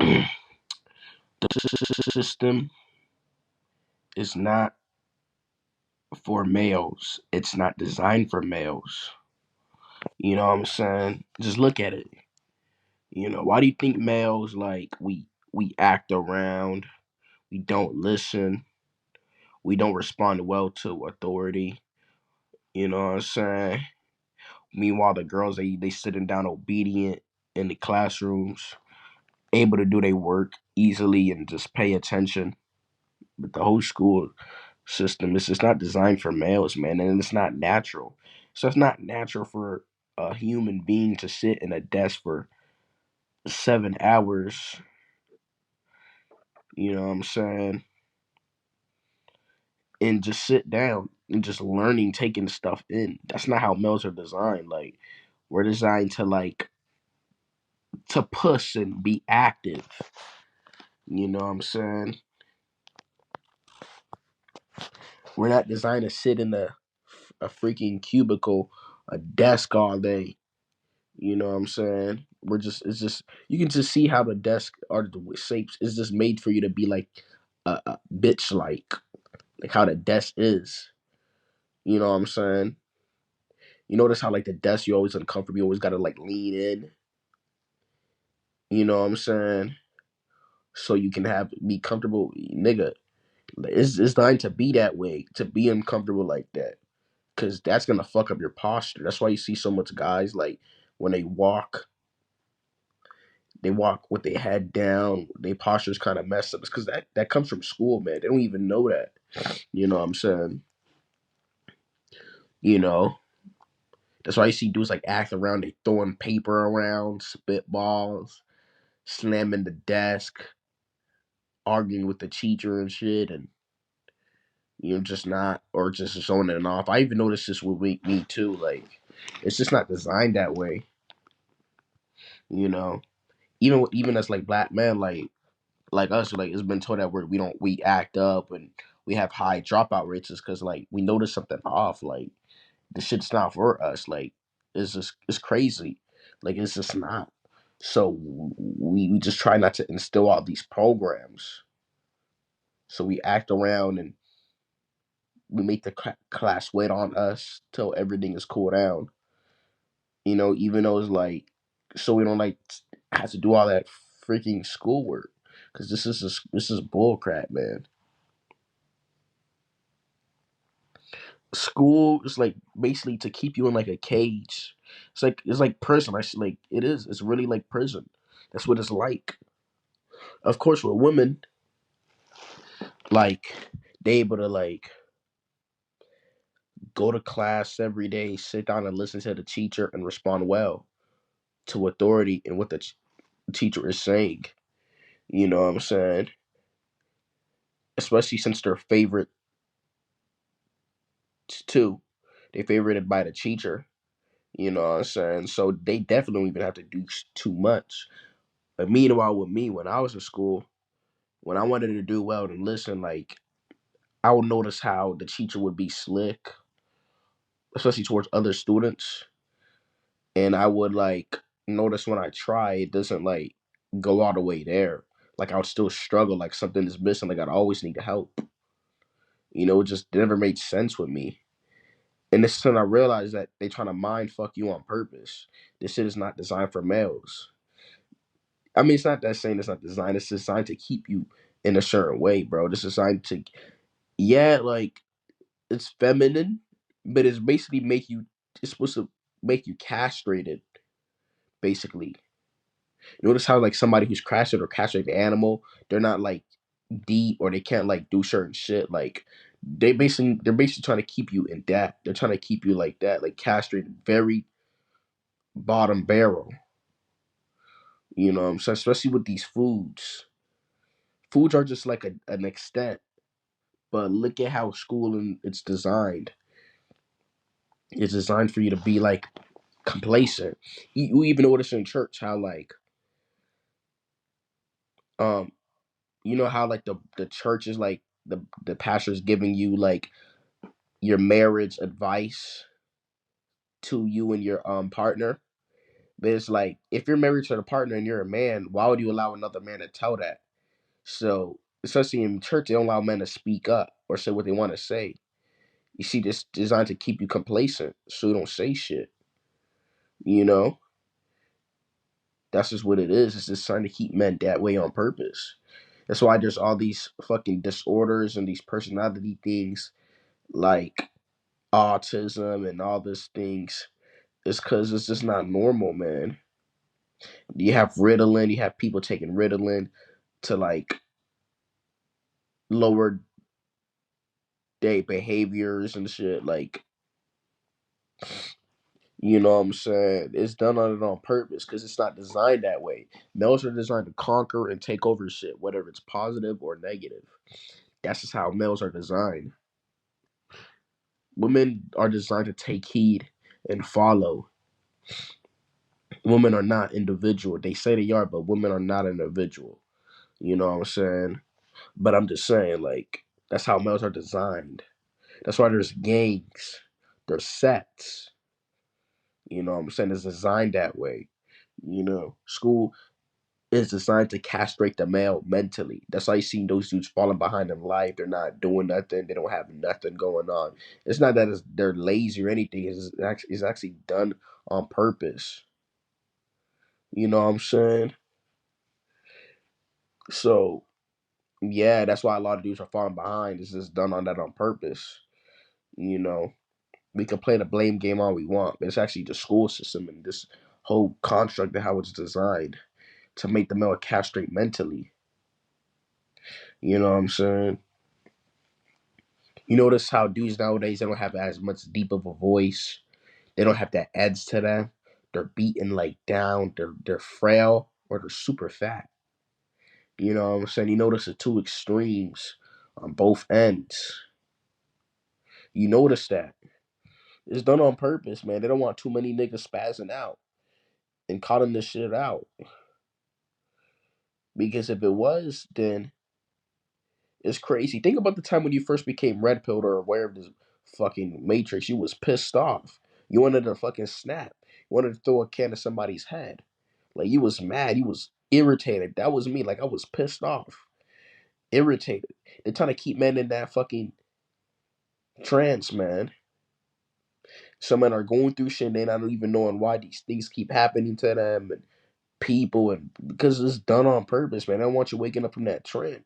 The system is not for males. It's not designed for males. You know what I'm saying? Just look at it. Why do you think males like we act around, we don't listen, we don't respond well to authority? You know what I'm saying? Meanwhile, the girls they sitting down obedient in the classrooms, able to do their work easily and just pay attention. But the whole school system is just not designed for males, man, and it's not natural. So it's not natural for a human being to sit in a desk for 7 hours. You know what I'm saying? And just sit down and just learning, taking stuff in. That's not how males are designed. Like we're designed to push and be active. You know what I'm saying? We're not designed to sit in a freaking cubicle, a desk all day. You know what I'm saying? It's just you can just see how the desk or the shapes is just made for you to be like a bitch like how the desk is. You know what I'm saying? You notice how like the desk you always uncomfortable, you always gotta like lean in. You know what I'm saying? So you can be comfortable, nigga. It's designed to be that way, to be uncomfortable like that, because that's gonna fuck up your posture. That's why you see so much guys like when they walk with their head down, their posture's kind of messed up. It's because that comes from school, man. They don't even know that. You know what I'm saying? You know, that's why you see dudes like act around, they throwing paper around, spitballs, slamming the desk, arguing with the teacher and shit, and just not, or just zoning it off. I even noticed this with me too. Like, it's just not designed that way. You know, even as like black men, like us, like it's been told that we act up and we have high dropout rates is because like we notice something off. Like the shit's not for us. Like it's crazy. Like it's just not. So we just try not to instill all these programs. So we act around and we make the class wait on us till everything is cooled down. Even though it's like, so we don't like have to do all that freaking schoolwork because this is bull crap, man. School is like basically to keep you in like a cage. It's like prison. Like it is. It's really like prison. That's what it's like. Of course, with women, like they able to like go to class every day, sit down and listen to the teacher and respond well to authority and what the teacher is saying. You know what I'm saying? Especially since they're favorite too. They favorited by the teacher. You know what I'm saying? So they definitely don't even have to do too much. But meanwhile, with me, when I was in school, when I wanted to do well and listen, like I would notice how the teacher would be slick, especially towards other students, and I would like notice when I try, it doesn't like go all the way there. Like I would still struggle, like something is missing, like I'd always need help. It just never made sense with me. And this is when I realized that they trying to mind fuck you on purpose. This shit is not designed for males. I mean, it's not that saying it's not designed. It's designed to keep you in a certain way, bro. This is designed to, yeah, like it's feminine, but it's basically make you. It's supposed to make you castrated, basically. Notice how like somebody who's castrated or castrated animal, they're not like deep or they can't like do certain shit. Like they're basically trying to keep you in that. They're trying to keep you like that, like castrated, very bottom barrel. You know what I'm saying? Especially with these foods. Foods are just like an extent. But look at how schooling it's designed. It's designed for you to be like complacent. You even notice in church how like um how like the church is like the pastor's giving you like your marriage advice to you and your partner. But it's like if you're married to a partner and you're a man, why would you allow another man to tell that? So especially in church, they don't allow men to speak up or say what they want to say. You see, this designed to keep you complacent, so you don't say shit. You know, that's just what it is. It's just trying to keep men that way on purpose. That's why there's all these fucking disorders and these personality things like autism and all these things. It's because it's just not normal, man. You have Ritalin, you have people taking Ritalin to like lower their behaviors and shit. Like, you know what I'm saying? It's done on purpose because it's not designed that way. Males are designed to conquer and take over shit, whether it's positive or negative. That's just how males are designed. Women are designed to take heed and follow. Women are not individual. They say they are, but women are not individual. You know what I'm saying? But I'm just saying, like, that's how males are designed. That's why there's gangs, there's sets. You know what I'm saying? It's designed that way. You know, school is designed to castrate the male mentally. That's why you see those dudes falling behind in life. They're not doing nothing. They don't have nothing going on. It's not that they're lazy or anything. It's actually done on purpose. You know what I'm saying? So yeah, that's why a lot of dudes are falling behind. It's just done on that on purpose. You know, we can play the blame game all we want, but it's actually the school system and this whole construct of how it's designed to make the male castrate mentally. You know what I'm saying? You notice how dudes nowadays they don't have as much deep of a voice. They don't have that edge to them. They're beaten like down. They're frail or they're super fat. You know what I'm saying? You notice the two extremes on both ends. You notice that. It's done on purpose, man. They don't want too many niggas spazzing out and calling this shit out. Because if it was, then it's crazy. Think about the time when you first became red pilled or aware of this fucking matrix. You was pissed off. You wanted to fucking snap. You wanted to throw a can at somebody's head. Like you was mad. You was irritated. That was me. Like I was pissed off. Irritated. They're trying to keep men in that fucking trance, man. Some men are going through shit and they not even knowing why these things keep happening to them and people and because it's done on purpose, man. They don't want you waking up from that trance.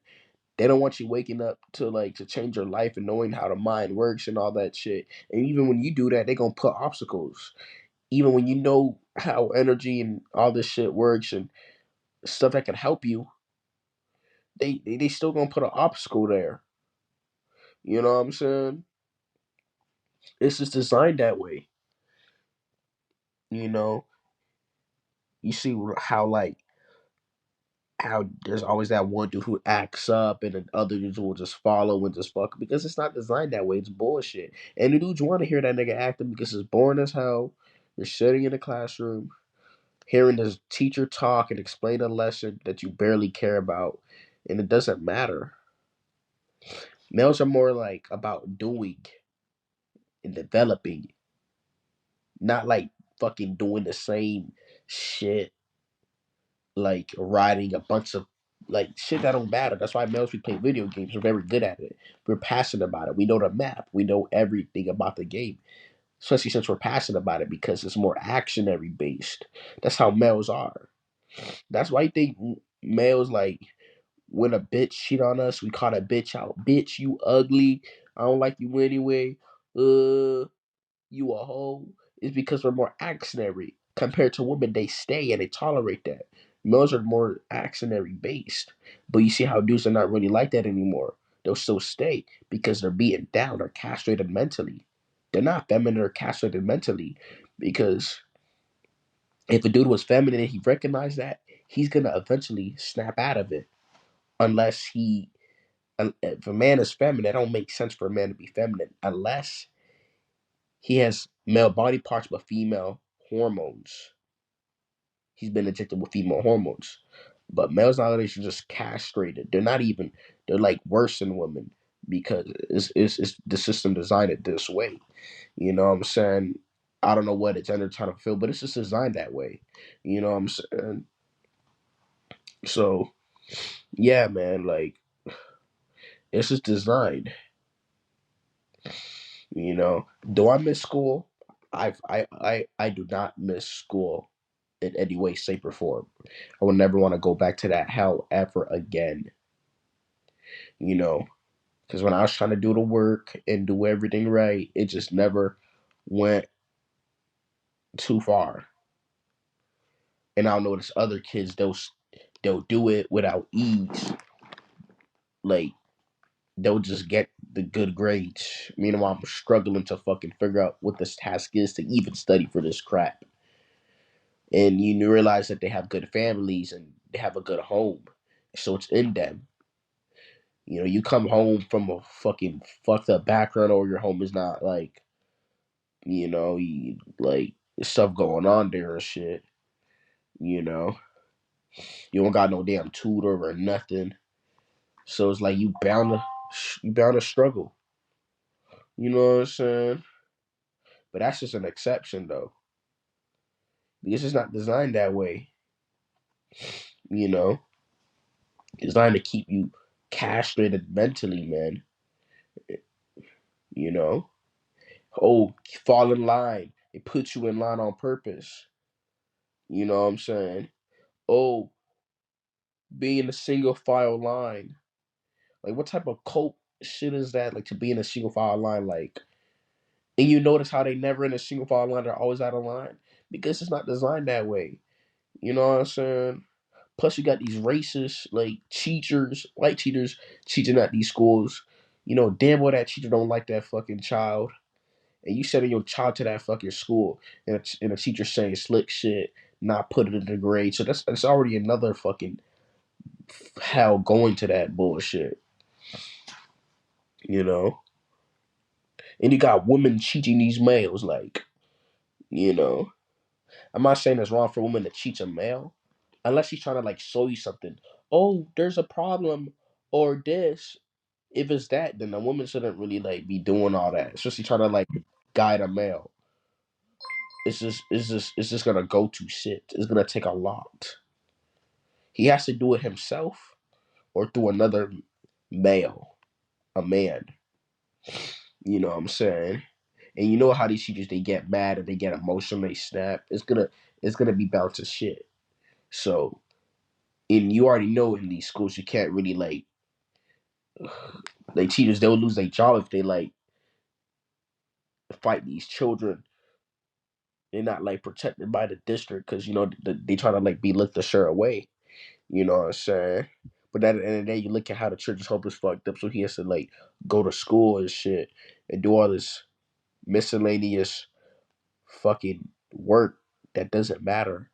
They don't want you waking up to like to change your life and knowing how the mind works and all that shit. And even when you do that, they're gonna put obstacles. Even when you know how energy and all this shit works and stuff that can help you, they still gonna put an obstacle there. You know what I'm saying? It's just designed that way. You know, you see how like how there's always that one dude who acts up and then other dudes will just follow and just fuck because it's not designed that way. It's bullshit. And the dudes want to hear that nigga acting because it's boring as hell. You're sitting in the classroom, hearing this teacher talk and explain a lesson that you barely care about, and it doesn't matter. Males are more like about doing and developing, not like fucking doing the same shit like riding a bunch of like shit that don't matter. That's why males we play video games. We're very good at it. We're passionate about it. We know the map. We know everything about the game. Especially since we're passionate about it because it's more actionary based. That's how males are. That's why I think males like when a bitch cheat on us, we call that bitch out. Bitch, you ugly. I don't like you anyway. Uh you a hoe is because we're more actionary compared to women. They stay and they tolerate that. Males are more actionary based, but you see how dudes are not really like that anymore. They'll still stay because they're beaten down or castrated mentally. They're not feminine or castrated mentally because if a dude was feminine and he recognized that, he's gonna eventually snap out of it unless he. If a man is feminine, it don't make sense for a man to be feminine unless he has male body parts but female hormones. He's been injected with female hormones. But males nowadays are just castrated. They're not even, they're like worse than women because it's the system designed it this way. You know what I'm saying? I don't know what it's under trying to fulfill, but it's just designed that way. You know what I'm saying? So yeah, man, like it's just designed. Do I miss school? I do not miss school in any way, shape, or form. I would never want to go back to that hell ever again. You know, because when I was trying to do the work and do everything right, it just never went too far. And I know there's other kids they'll do it without ease. Like they'll just get the good grades. Meanwhile, I'm struggling to fucking figure out what this task is to even study for this crap. And you realize that they have good families and they have a good home, so it's in them. You come home from a fucking fucked up background, or your home is not like, like stuff going on there and shit. You know, you don't got no damn tutor or nothing, so it's like you bound to struggle. You know what I'm saying? But that's just an exception though, because it's not designed that way. You know, it's designed to keep you castrated mentally, man. You know, oh, fall in line. It puts you in line on purpose. You know what I'm saying? Oh, be in a single file line. Like, what type of cult shit is that? Like, to be in a single file line, like, and you notice how they never in a single file line, they're always out of line because it's not designed that way. You know what I'm saying? Plus, you got these racist, like, teachers, white teachers, teaching at these schools. Damn well that teacher don't like that fucking child, and you sending your child to that fucking school, and a teacher saying slick shit, not put it in the grade. So that's already another fucking hell going to that bullshit, you know. And you got women cheating these males, like, you know. I'm not saying it's wrong for a woman to cheat a male, unless she's trying to like show you something. Oh, there's a problem, or this. If it's that, then a woman shouldn't really like be doing all that. Especially trying to like guide a male. It's just gonna go to shit. It's gonna take a lot. He has to do it himself or through another male, a man. You know what I'm saying? And you know how these teachers they get mad and they get emotional, they snap. It's gonna be bound to shit. So, and you already know in these schools you can't really like teachers they'll lose their job if they like fight these children. They're not like protected by the district because they try to like be looked a certain way. You know what I'm saying? But at the end of the day, you look at how the church's hope is fucked up, so he has to like go to school and shit and do all this miscellaneous fucking work that doesn't matter.